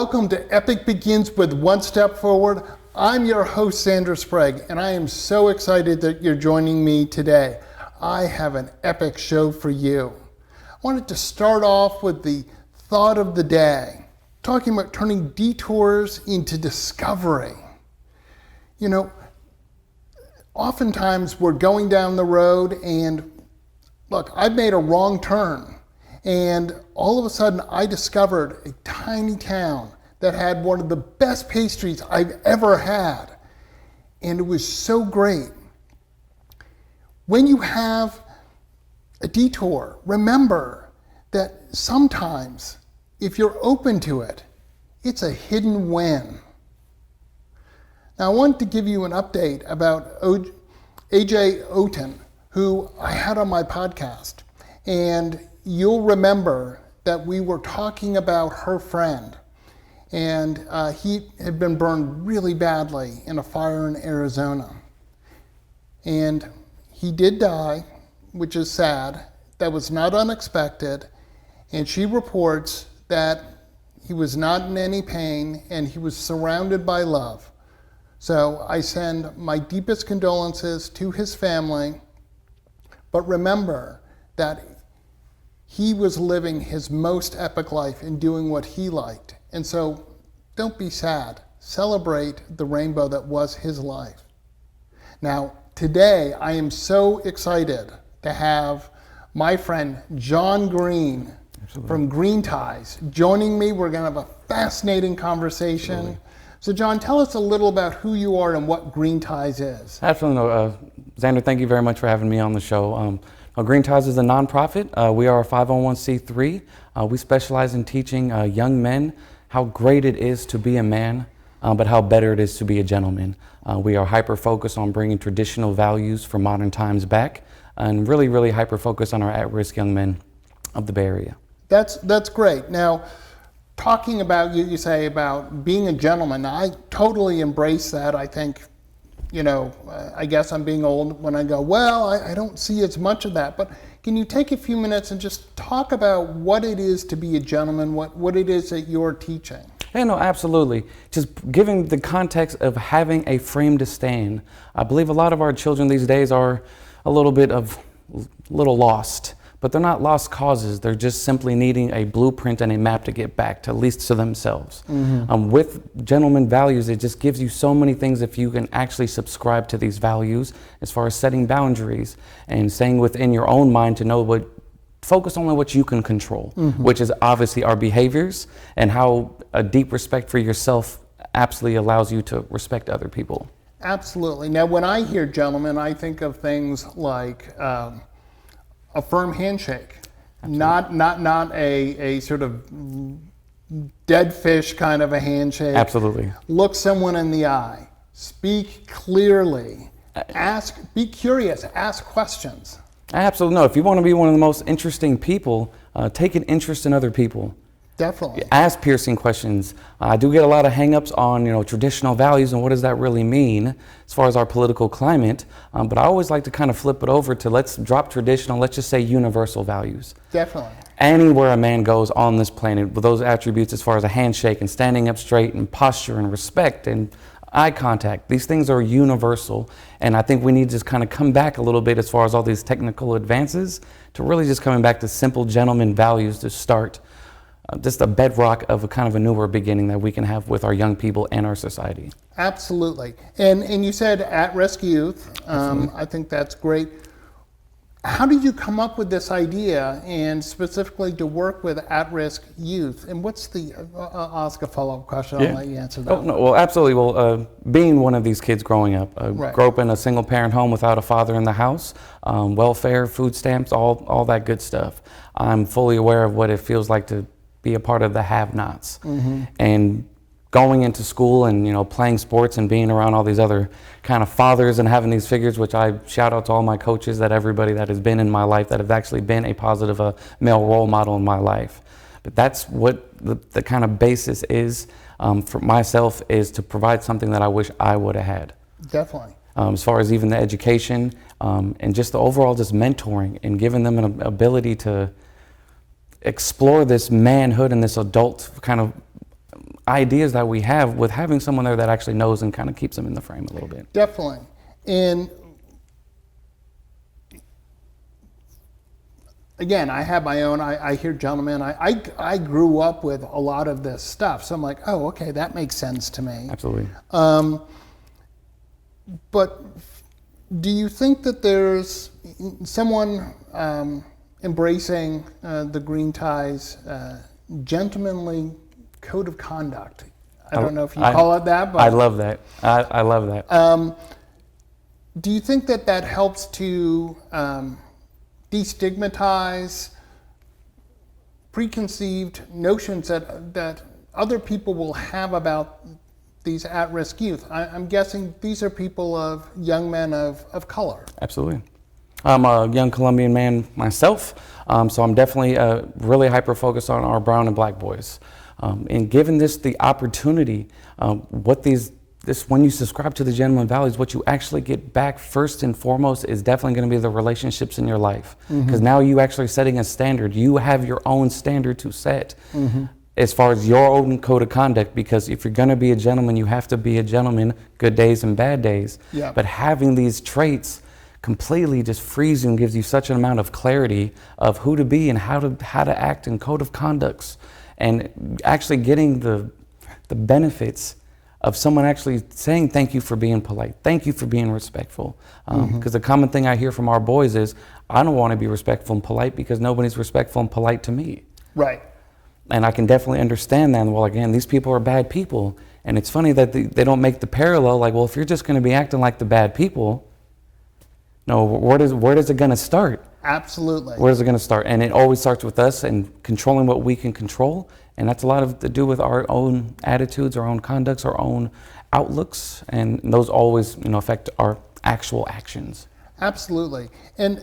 welcome to Epic Begins with One Step Forward. I'm your host, Zander Sprague, and I am so excited that you're joining me today. I have an epic show for you. I wanted to start off with the thought of the day, talking about turning detours into discovery. You know, oftentimes we're going down the road and look, I've made a wrong turn. And all of a sudden, I discovered a tiny town that had one of the best pastries I've ever had. And it was so great. When you have a detour, remember that sometimes, if you're open to it, it's a hidden win. Now, I wanted to give you an update about AJ Oten, who I had on my podcast. And you'll remember that we were talking about her friend, and he had been burned really badly in a fire in Arizona. And he did die, which is sad. That was not unexpected. And she reports that he was not in any pain and he was surrounded by love. So I send my deepest condolences to his family, but remember that he was living his most epic life and doing what he liked. And so don't be sad. Celebrate the rainbow that was his life. Now, today I am so excited to have my friend John Green from Green Ties joining me. We're going to have a fascinating conversation. Absolutely. So John, tell us a little about who you are and what Green Ties is. Absolutely. Zander, thank you very much for having me on the show. Green Ties is a nonprofit. We are a 501c3. We specialize in teaching young men how great it is to be a man, but how better it is to be a gentleman. We are hyper-focused on bringing traditional values from modern times back, and really hyper-focused on our at-risk young men of the Bay Area. That's great. Now, talking about, you say about being a gentleman, I totally embrace that. I think, I guess I'm being old when I go, well, I don't see as much of that. But can you take a few minutes and just talk about what it is to be a gentleman, what it is that you're teaching? Yeah, no, absolutely. Just giving the context of having a frame to stand. I believe a lot of our children these days are a little lost. But they're not lost causes. They're just simply needing a blueprint and a map to get back to, at least to themselves. Mm-hmm. With gentleman values, it just gives you so many things if you can actually subscribe to these values as far as setting boundaries and staying within your own mind to know focus on what you can control, mm-hmm. which is obviously our behaviors and how a deep respect for yourself absolutely allows you to respect other people. Absolutely. Now, when I hear gentlemen, I think of things like a firm handshake, absolutely. not a sort of dead fish kind of a handshake. Absolutely. Look someone in the eye, speak clearly, be curious, ask questions. Absolutely. No, if you want to be one of the most interesting people, take an interest in other people. Definitely. Ask piercing questions. I do get a lot of hang-ups on, traditional values and what does that really mean as far as our political climate. But I always like to kind of flip it over to let's drop traditional, let's just say universal values. Definitely. Anywhere a man goes on this planet with those attributes as far as a handshake and standing up straight and posture and respect and eye contact, these things are universal. And I think we need to just kind of come back a little bit as far as all these technical advances to really just coming back to simple gentleman values to start. Just a bedrock of a kind of a newer beginning that we can have with our young people and our society. Absolutely. And you said at-risk youth. I think that's great. How did you come up with this idea and specifically to work with at-risk youth? And what's I'll ask a follow-up question. I'll let you answer that. Oh, no, well, absolutely. Well, being one of these kids growing up, right. Grew up in a single-parent home without a father in the house, welfare, food stamps, all that good stuff. I'm fully aware of what it feels like to be a part of the have-nots. Mm-hmm. And going into school and playing sports and being around all these other kind of fathers and having these figures, which I shout out to all my coaches, that everybody that has been in my life that have actually been a positive male role model in my life. But that's what the kind of basis is for myself, is to provide something that I wish I would have had. Definitely. As far as even the education and just the overall just mentoring and giving them an ability to explore this manhood and this adult kind of ideas that we have with having someone there that actually knows and kind of keeps them in the frame a little bit. Definitely. And again, I have my own, I hear gentlemen, I grew up with a lot of this stuff. So I'm like, oh, okay, that makes sense to me. Absolutely. But do you think that there's someone embracing the Green Tie's gentlemanly code of conduct? I don't know if you call it that, but I love that. I love that. Do you think that that helps to destigmatize preconceived notions that other people will have about these at-risk youth? I'm guessing these are young men of color. Absolutely. I'm a young Colombian man myself, so I'm definitely really hyper-focused on our brown and black boys. And given this the opportunity, when you subscribe to the gentleman values, what you actually get back first and foremost is definitely going to be the relationships in your life. Because now you actually setting a standard. You have your own standard to set as far as your own code of conduct, because if you're going to be a gentleman, you have to be a gentleman, good days and bad days. Yeah. But having these traits completely just frees you and gives you such an amount of clarity of who to be and how to act in code of conducts, and actually getting the benefits of someone actually saying thank you for being polite, thank you for being respectful. Because the common thing I hear from our boys is, I don't want to be respectful and polite because nobody's respectful and polite to me. Right. And I can definitely understand that. Well, again, these people are bad people. And it's funny that they don't make the parallel, like, well, if you're just going to be acting like the bad people, no, where does it going to start? Absolutely. Where's it going to start? And it always starts with us and controlling what we can control. And that's a lot to do with our own attitudes, our own conducts, our own outlooks. And those always, affect our actual actions. Absolutely. And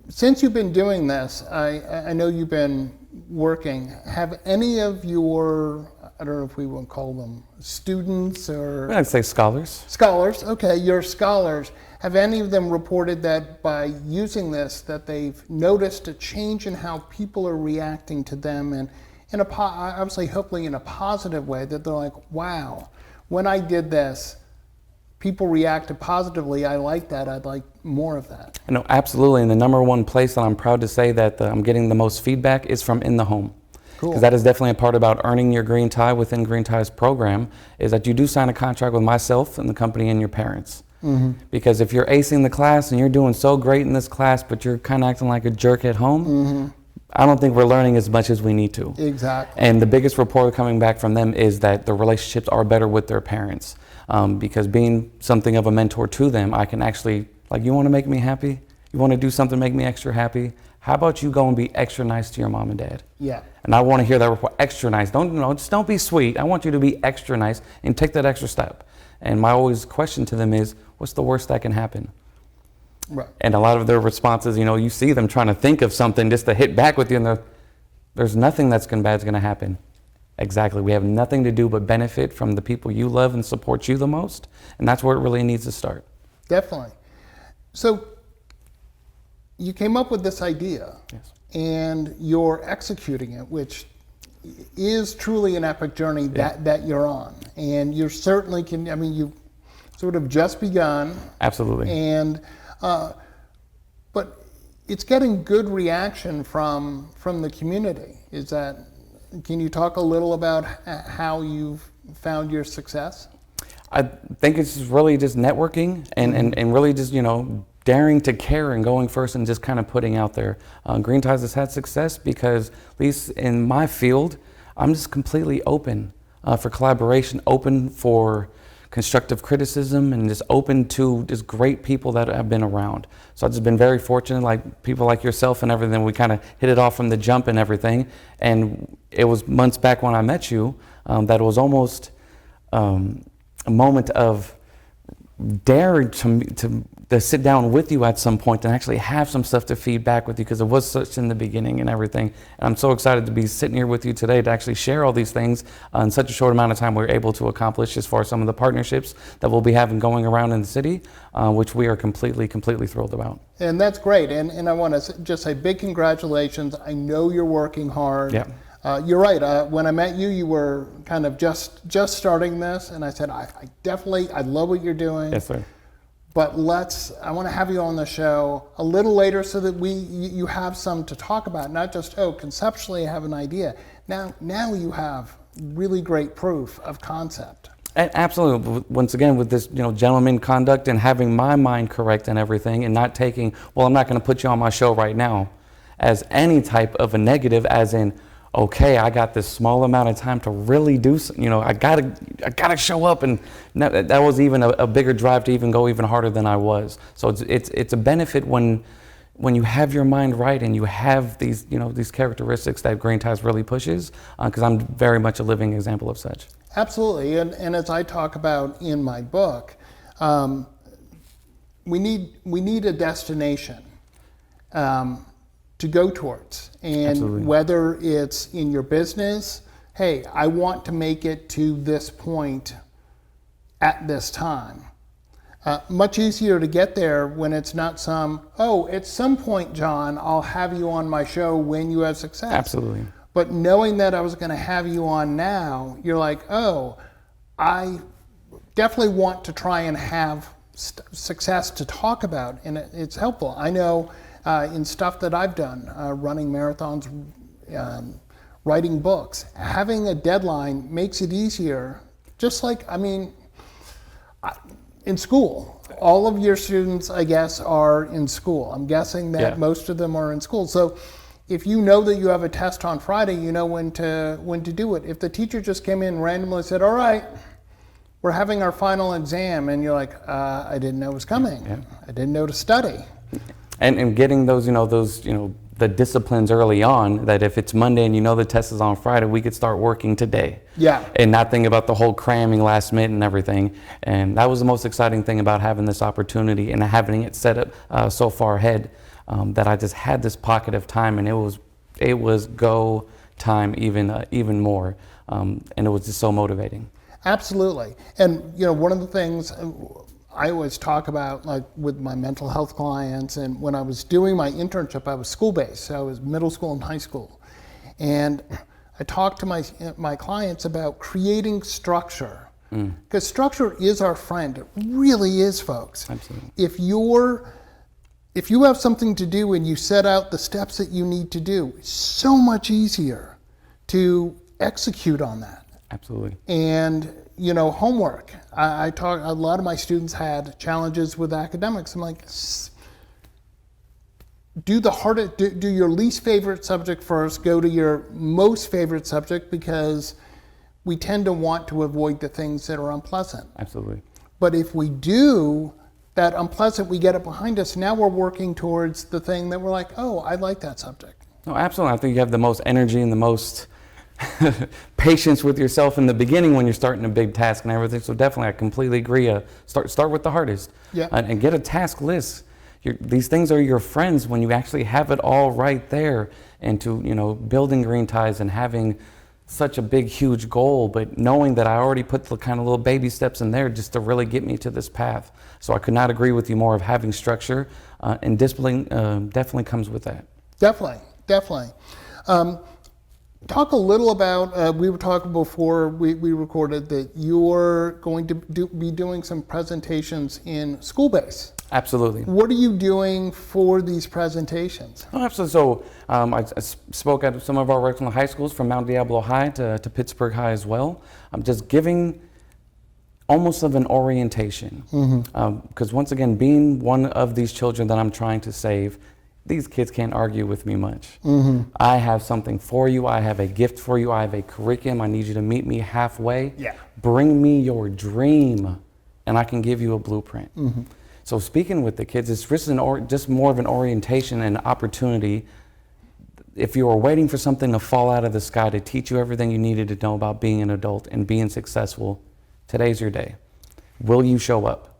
since you've been doing this, I know you've been working. Have any of your, I don't know if we would call them students or... I'd say scholars. Scholars, okay, your scholars. Have any of them reported that by using this, that they've noticed a change in how people are reacting to them, and obviously, hopefully in a positive way, that they're like, wow, when I did this, people reacted positively. I like that. I'd like more of that. No, absolutely. And the number one place that I'm proud to say that I'm getting the most feedback is from in the home. Cool. Because that is definitely a part about earning your Green Tie within Green Tie's program, is that you do sign a contract with myself and the company and your parents. Because if you're acing the class and you're doing so great in this class, but you're kind of acting like a jerk at home, I don't think we're learning as much as we need to. Exactly. And the biggest report coming back from them is that the relationships are better with their parents. Because being something of a mentor to them, I can actually, like, you want to make me happy? You want to do something to make me extra happy? How about you go and be extra nice to your mom and dad? Yeah. And I want to hear that report, extra nice. Just don't be sweet. I want you to be extra nice and take that extra step. And my always question to them is, what's the worst that can happen? Right. And a lot of their responses, you see them trying to think of something just to hit back with you, and there's nothing bad's going to happen. Exactly. We have nothing to do but benefit from the people you love and support you the most, and that's where it really needs to start. Definitely. So you came up with this idea, Yes. and you're executing it, which is truly an epic journey that you're on. And you're certainly you've sort of just begun. Absolutely. And but it's getting good reaction from the community. Can you talk a little about how you've found your success? I think it's really just networking and really just, daring to care and going first and just kind of putting out there. Green Ties has had success because, at least in my field, I'm just completely open for collaboration, open for constructive criticism, and just open to just great people that I've been around. So I've just been very fortunate, like people like yourself and everything. We kind of hit it off from the jump and everything. And it was months back when I met you that it was almost a moment of daring to sit down with you at some point and actually have some stuff to feed back with you, because it was such in the beginning and everything. And I'm so excited to be sitting here with you today to actually share all these things in such a short amount of time we're able to accomplish as far as some of the partnerships that we'll be having going around in the city, which we are completely thrilled about. And that's great. And I want to just say big congratulations. I know you're working hard. Yeah. You're right. When I met you, you were kind of just starting this, and I said, I love what you're doing. Yes, sir. But I want to have you on the show a little later so that you have some to talk about, not just, conceptually I have an idea. Now you have really great proof of concept. Absolutely. Once again, with this, gentleman conduct and having my mind correct and everything, and not taking, well, I'm not going to put you on my show right now, as any type of a negative, as in, okay, I got this small amount of time to really do, I gotta show up, and that was even a bigger drive to even go even harder than I was. So it's a benefit when you have your mind right and you have these, these characteristics that Green Ties really pushes, because I'm very much a living example of such. Absolutely, and as I talk about in my book, we need a destination to go towards, and Absolutely. whether it's in your business, hey, I want to make it to this point at this time. Much easier to get there when it's not at some point, John, I'll have you on my show when you have success. Absolutely. But knowing that I was going to have you on now, you're like, I definitely want to try and have success to talk about, and it's helpful. I know in stuff that I've done, running marathons, writing books, having a deadline makes it easier. Just like, in school, all of your students, I guess, are in school. I'm guessing that most of them are in school. So if you know that you have a test on Friday, you know when to do it. If the teacher just came in and randomly said, all right, we're having our final exam, and you're like, I didn't know it was coming. Yeah. I didn't know to study. And getting those, the disciplines early on, that if it's Monday and the test is on Friday, we could start working today. Yeah. And not think about the whole cramming last minute and everything. And that was the most exciting thing about having this opportunity and having it set up so far ahead, that I just had this pocket of time, and it was go time even more. And it was just so motivating. Absolutely. And one of the things I always talk about, like with my mental health clients, and when I was doing my internship, I was school-based, so I was middle school and high school. And I talked to my clients about creating structure, because structure is our friend. It really is, folks. Absolutely. If you have something to do and you set out the steps that you need to do, it's so much easier to execute on that. Absolutely. And homework. A lot of my students had challenges with academics. I'm like, do your least favorite subject first, go to your most favorite subject, because we tend to want to avoid the things that are unpleasant. Absolutely. But if we do that unpleasant, we get it behind us. Now we're working towards the thing that we're like, I like that subject. No, absolutely. I think you have the most energy and the most patience with yourself in the beginning when you're starting a big task and everything. So definitely, I completely agree. Start with the hardest. Yeah. And get a task list. These things are your friends when you actually have it all right there. And to building Green Ties and having such a big, huge goal, but knowing that I already put the kind of little baby steps in there just to really get me to this path. So I could not agree with you more of having structure, and discipline definitely comes with that. Definitely. Talk a little about, we were talking before we recorded that you're going to be doing some presentations in school-based. Absolutely. What are you doing for these presentations? Oh, absolutely. So I spoke at some of our regional high schools, from Mount Diablo High to Pittsburgh High as well. I'm just giving almost of an orientation. Because once again, being one of these children that I'm trying to save, these kids can't argue with me much. I have something for you. I have a gift for you. I have a curriculum. I need you to meet me halfway. Yeah. Bring me your dream, and I can give you a blueprint. So speaking with the kids, it's just more of an orientation and opportunity. If you were waiting for something to fall out of the sky to teach you everything you needed to know about being an adult and being successful, today's your day. Will you show up?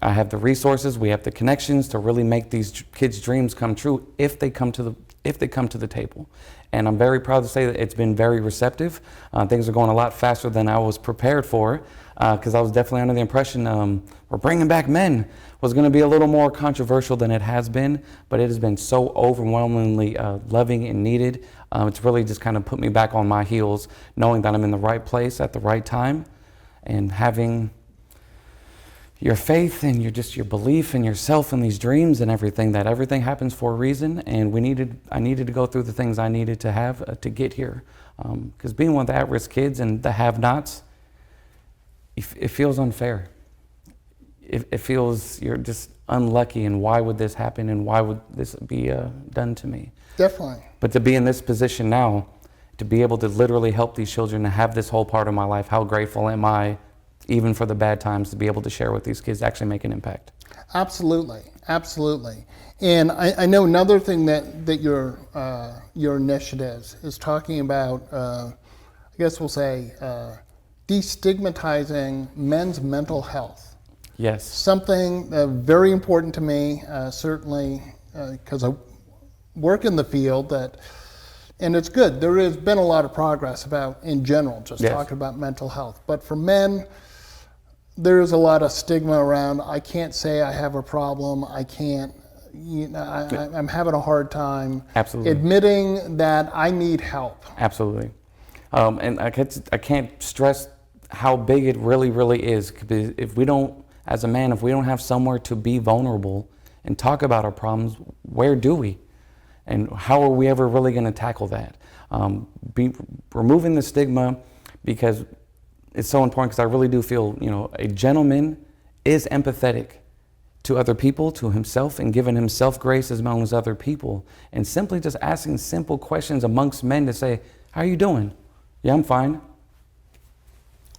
I have the resources, we have the connections to really make these kids' dreams come true if they come to if they come to the table. And I'm very proud to say that it's been very receptive. Things are going a lot faster than I was prepared for, because I was definitely under the impression we're bringing back men was going to be a little more controversial than it has been, but it has been so overwhelmingly loving and needed. It's really just kind of put me back on my heels, knowing that I'm in the right place at the right time, and having your faith and your belief in yourself and these dreams and everything, that everything happens for a reason. And I needed to go through the things I needed to have to get here. Because being one of the at-risk kids and the have-nots, it feels unfair. It feels you're just unlucky, and why would this happen, and why would this be done to me? Definitely. But to be in this position now, to be able to literally help these children, to have this whole part of my life, how grateful am I, even for the bad times, to be able to share with these kids, actually make an impact. Absolutely, absolutely. And I know another thing that your initiatives is talking about, I guess we'll say, destigmatizing men's mental health. Yes. Something very important to me, certainly, because I work in the field and it's good. There has been a lot of progress about, in general, just Yes. talking about mental health. But for men, there is a lot of stigma around. I can't say I have a problem. I can't, I'm having a hard time Absolutely. admitting that I need help. Absolutely. And I can't stress how big it really, really is. If we don't, as a man, if we don't have somewhere to be vulnerable and talk about our problems, where do we? And how are we ever really going to tackle that? Removing the stigma, because it's so important, because I really do feel, a gentleman is empathetic to other people, to himself, and giving himself grace as well as other people. And simply just asking simple questions amongst men to say, how are you doing? Yeah, I'm fine.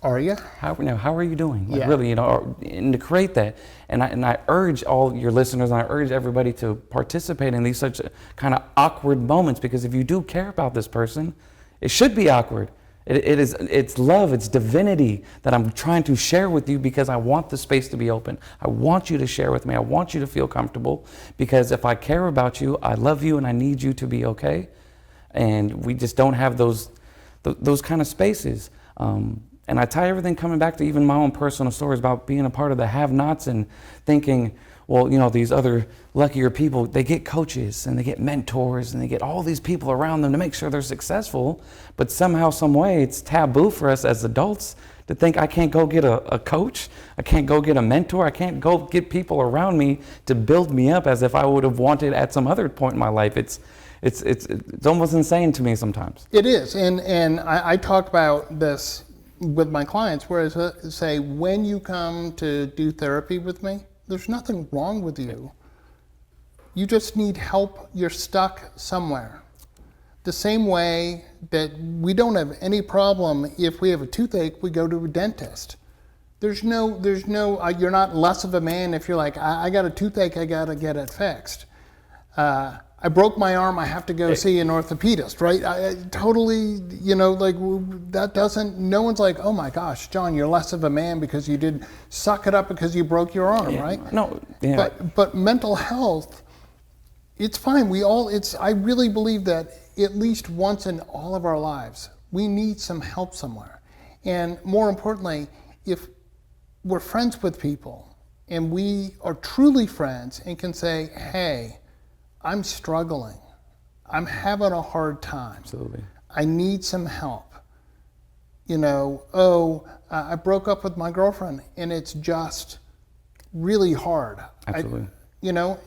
Are you? How are you doing? Like, Yeah. really, and to create that. And I urge all your listeners, and I urge everybody to participate in these such kind of awkward moments, because if you do care about this person, it should be awkward. It's love, it's divinity that I'm trying to share with you, because I want the space to be open. I want you to share with me. I want you to feel comfortable, because if I care about you, I love you, and I need you to be okay. And we just don't have those kind of spaces. And I tie everything coming back to even my own personal stories about being a part of the have-nots and thinking, well, these other luckier people, they get coaches and they get mentors and they get all these people around them to make sure they're successful. But somehow, some way, it's taboo for us as adults to think I can't go get a coach, I can't go get a mentor, I can't go get people around me to build me up as if I would have wanted at some other point in my life. It's almost insane to me sometimes. It is. And I talk about this with my clients, whereas say, when you come to do therapy with me, there's nothing wrong with you. You just need help. You're stuck somewhere. The same way that we don't have any problem if we have a toothache, we go to a dentist. There's no, you're not less of a man if you're like, I got a toothache, I got to get it fixed. I broke my arm, I have to go see an orthopedist, right? I totally, that doesn't, no one's like, oh my gosh, John, you're less of a man because you did suck it up because you broke your arm, Yeah. right? No, yeah. But mental health, it's fine. I really believe that at least once in all of our lives, we need some help somewhere. And more importantly, if we're friends with people and we are truly friends and can say, hey, I'm struggling. I'm having a hard time. Absolutely. I need some help. I broke up with my girlfriend and it's just really hard. Absolutely.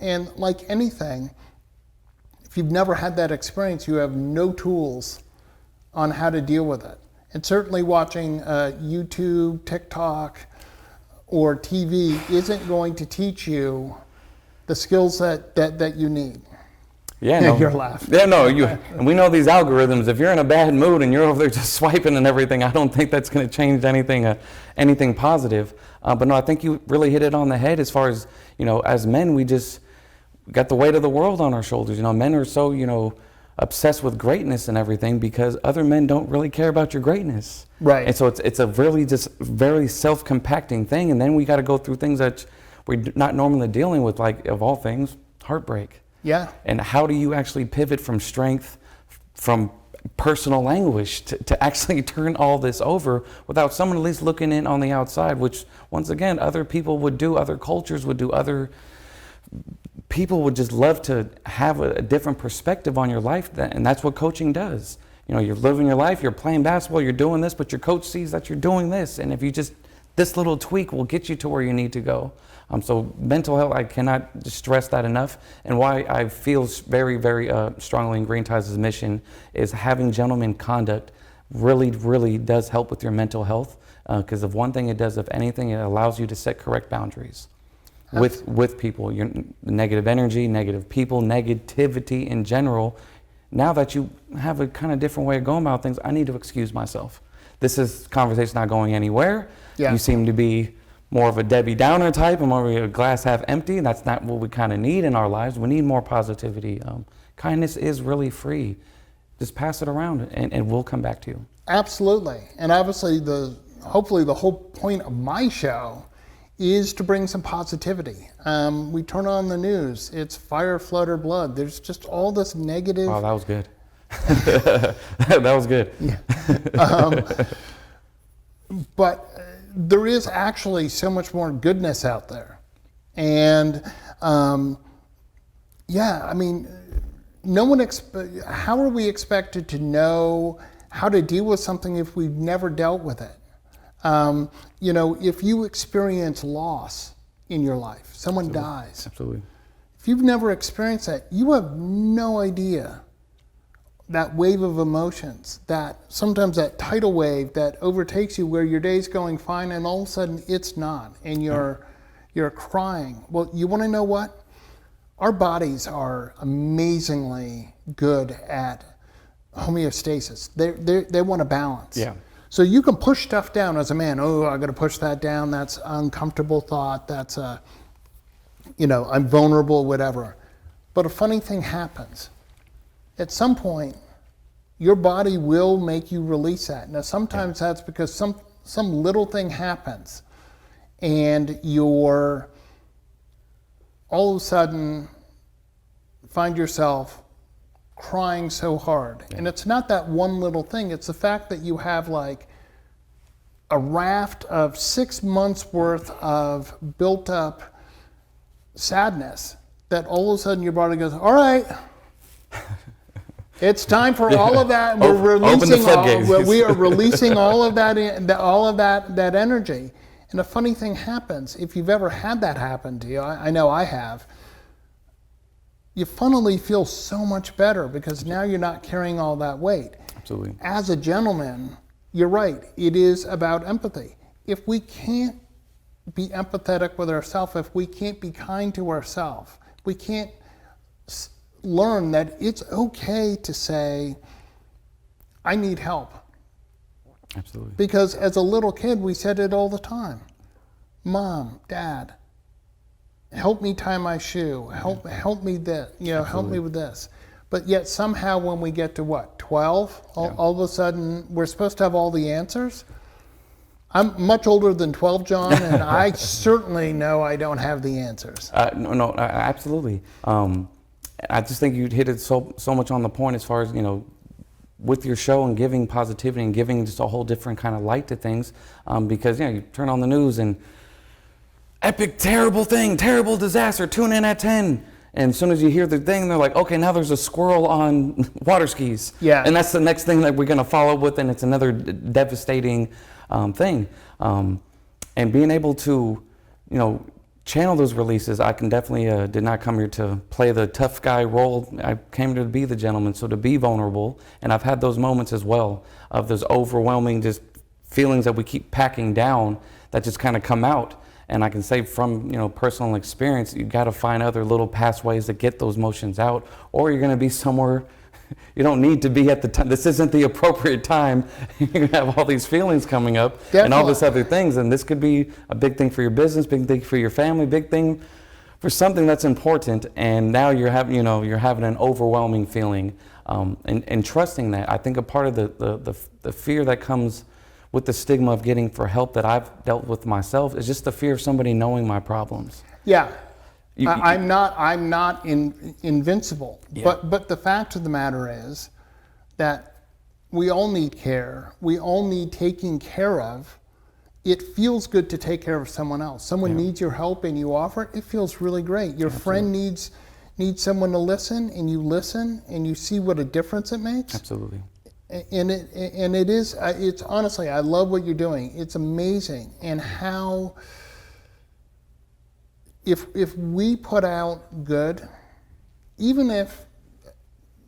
And like anything, if you've never had that experience, you have no tools on how to deal with it. And certainly watching YouTube, TikTok, or TV isn't going to teach you the skills that you need. Yeah, no. You're laughing. Yeah, no, and we know these algorithms. If you're in a bad mood and you're over there just swiping and everything, I don't think that's going to change anything positive. But no, I think you really hit it on the head as far as, as men, we just got the weight of the world on our shoulders. Men are so, obsessed with greatness and everything because other men don't really care about your greatness. Right. And so it's a really just very self-compacting thing. And then we got to go through things that we're not normally dealing with, like, of all things, heartbreak. Yeah. And how do you actually pivot from strength, from personal anguish to actually turn all this over without someone at least looking in on the outside, which once again, other people would do, other cultures would do, other people would just love to have a different perspective on your life. And that's what coaching does. You know, you're living your life, you're playing basketball, you're doing this, but your coach sees that you're doing this. And if you just, this little tweak will get you to where you need to go. So mental health, I cannot stress that enough. And why I feel very, very strongly in Green Ties' mission is having gentleman conduct really, really does help with your mental health. Because of one thing it does, if anything, it allows you to set correct boundaries with people. Your negative energy, negative people, negativity in general. Now that you have a kind of different way of going about things, I need to excuse myself. This is conversation not going anywhere. Yeah. You seem to be more of a Debbie Downer type and more of a glass half empty. That's not what we kind of need in our lives. We need more positivity. Kindness is really free. Just pass it around and we'll come back to you. Absolutely. And obviously hopefully the whole point of my show is to bring some positivity. We turn on the news, it's fire, flood, or blood. There's just all this negative. Wow, that was good. That was good. Yeah. But there is actually so much more goodness out there. And yeah, I mean, no one how are we expected to know how to deal with something if we've never dealt with it? You know, if you experience loss in your life, someone Absolutely. dies. Absolutely. If you've never experienced that, you have no idea that wave of emotions, that sometimes that tidal wave that overtakes you where your day's going fine and all of a sudden it's not, and you're crying. Well, you want to know what? Our bodies are amazingly good at homeostasis. They want to balance. Yeah. So you can push stuff down as a man. Oh, I got to push that down. That's uncomfortable thought. That's you know, I'm vulnerable, whatever. But a funny thing happens. At some point, your body will make you release that. Now, sometimes that's because some little thing happens, and you're all of a sudden find yourself crying so hard. And it's not that one little thing, it's the fact that you have like a raft of 6 months worth of built up sadness that all of a sudden your body goes, all right, it's time for all of that. We're releasing we are releasing all of that that energy. And a funny thing happens, if you've ever had that happen to you, I know I have, you funnily feel so much better because now you're not carrying all that weight. Absolutely. As a gentleman, you're right. It is about empathy. If we can't be empathetic with ourselves, if we can't be kind to ourselves, we can't learn that it's okay to say, I need help. Absolutely. Because as a little kid, we said it all the time. Mom, Dad, help me tie my shoe. Help me this. You know, help me with this. But yet somehow when we get to what, 12, all of a sudden we're supposed to have all the answers. I'm much older than 12, John, and I certainly know I don't have the answers. No, absolutely. I just think you hit it so much on the point as far as, you know, with your show and giving positivity and giving just a whole different kind of light to things. Because, you know, you turn on the news and epic, terrible thing, terrible disaster, tune in at 10. And as soon as you hear the thing, they're like, okay, now there's a squirrel on water skis. Yeah. And that's the next thing that we're going to follow with, and it's another devastating thing. And being able to, you know, channel those releases, I can definitely did not come here to play the tough guy role. I came here to be the gentleman, so to be vulnerable. And I've had those moments as well of those overwhelming just feelings that we keep packing down that just kind of come out. And I can say from, you know, personal experience, you got to find other little pathways to get those emotions out, or you're going to be somewhere you don't need to be at the time. This isn't the appropriate time. You're going to have all these feelings coming up. Definitely. And all this other things. And this could be a big thing for your business, big thing for your family, big thing for something that's important. And now you're having, you know, you're having an overwhelming feeling. And trusting that. I think a part of the fear that comes with the stigma of getting for help that I've dealt with myself is just the fear of somebody knowing my problems. Yeah. I'm not invincible. Yeah. But the fact of the matter is that we all need care. We all need taking care of. It feels good to take care of someone else. Someone needs your help and you offer it. It feels really great. Your friend needs someone to listen, and you listen, and you see what a difference it makes. Absolutely. And it's honestly, I love what you're doing. It's amazing. And how, if we put out good, even if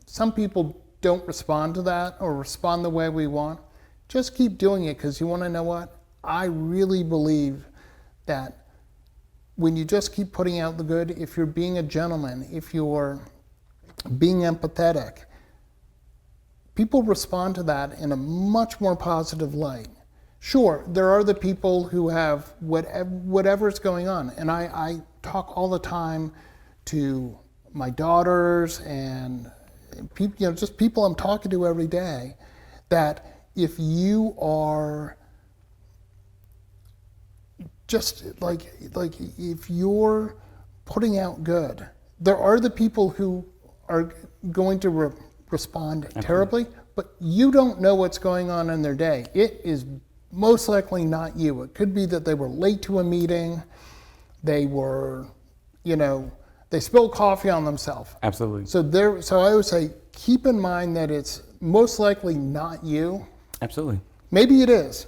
some people don't respond to that or respond the way we want, just keep doing it, because you want to know what? I really believe that when you just keep putting out the good, if you're being a gentleman, if you're being empathetic, people respond to that in a much more positive light. Sure, there are the people who have whatever's going on, and I talk all the time to my daughters and people, just people I'm talking to every day, that if you are just like if you're putting out good, there are the people who are going to respond terribly, but you don't know what's going on in their day. It is most likely not you. It could be that they were late to a meeting, they were, they spilled coffee on themselves. Absolutely. So I would say, keep in mind that it's most likely not you. Absolutely. Maybe it is,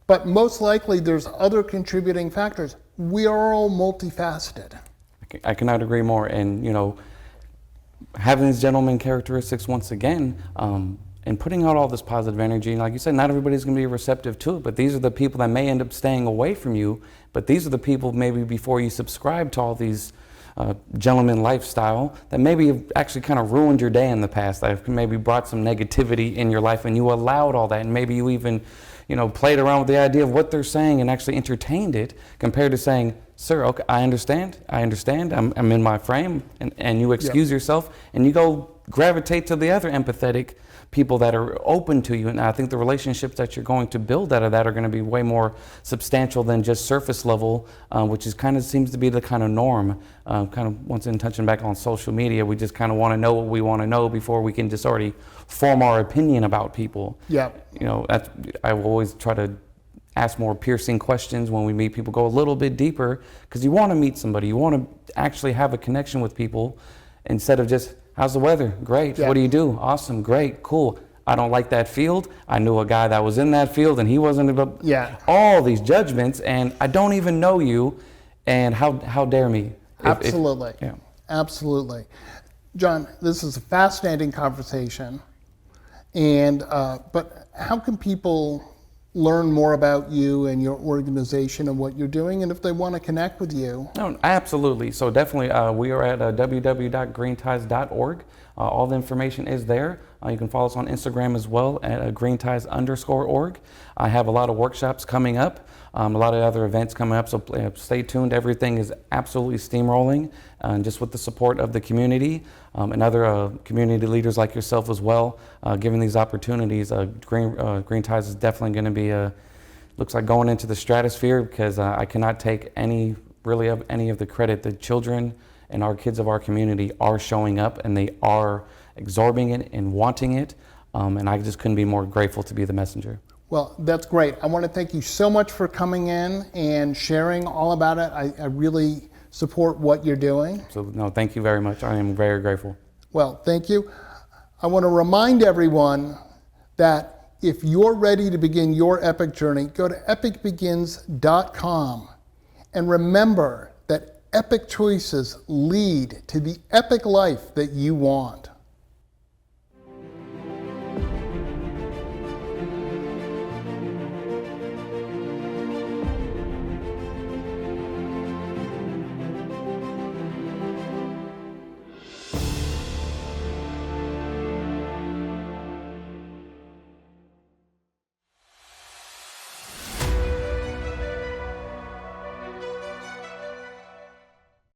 but most likely there's other contributing factors. We are all multifaceted. I cannot agree more. And, having these gentleman characteristics once again, and putting out all this positive energy, like you said, not everybody's going to be receptive to it, but these are the people that may end up staying away from you. But these are the people, maybe before you subscribe to all these gentleman lifestyle, that maybe have actually kind of ruined your day in the past, that have maybe brought some negativity in your life, and you allowed all that, and maybe you even played around with the idea of what they're saying and actually entertained it, compared to saying, sir, okay, I understand, I'm in my frame, and you excuse yourself, and you go gravitate to the other empathetic people that are open to you. And I think the relationships that you're going to build out of that are going to be way more substantial than just surface level, which is kind of seems to be the kind of norm. Kind of once in touching back on social media, we just kind of want to know what we want to know before we can just already form our opinion about people. Yeah. I will always try to ask more piercing questions when we meet people, go a little bit deeper, because you want to meet somebody, you want to actually have a connection with people, instead of just, how's the weather? Great. Yeah. What do you do? Awesome. Great. Cool. I don't like that field. I knew a guy that was in that field and he wasn't. All these judgments, and I don't even know you, and how dare me? Absolutely. Absolutely. John, this is a fascinating conversation, and but how can people learn more about you and your organization and what you're doing, and if they want to connect with you? No, absolutely. So definitely, we are at www.greenties.org. All the information is there. You can follow us on Instagram as well at greenties_org. I have a lot of workshops coming up, a lot of other events coming up, so stay tuned. Everything is absolutely steamrolling, just with the support of the community and other community leaders like yourself as well, giving these opportunities. Green Ties is definitely going to be, looks like going into the stratosphere, because I cannot take any of the credit. The children and our kids of our community are showing up, and they are absorbing it and wanting it, and I just couldn't be more grateful to be the messenger. Well, that's great. I want to thank you so much for coming in and sharing all about it. I really support what you're doing. So, no, thank you very much. I am very grateful. Well, thank you. I want to remind everyone that if you're ready to begin your epic journey, go to epicbegins.com, and remember that epic choices lead to the epic life that you want.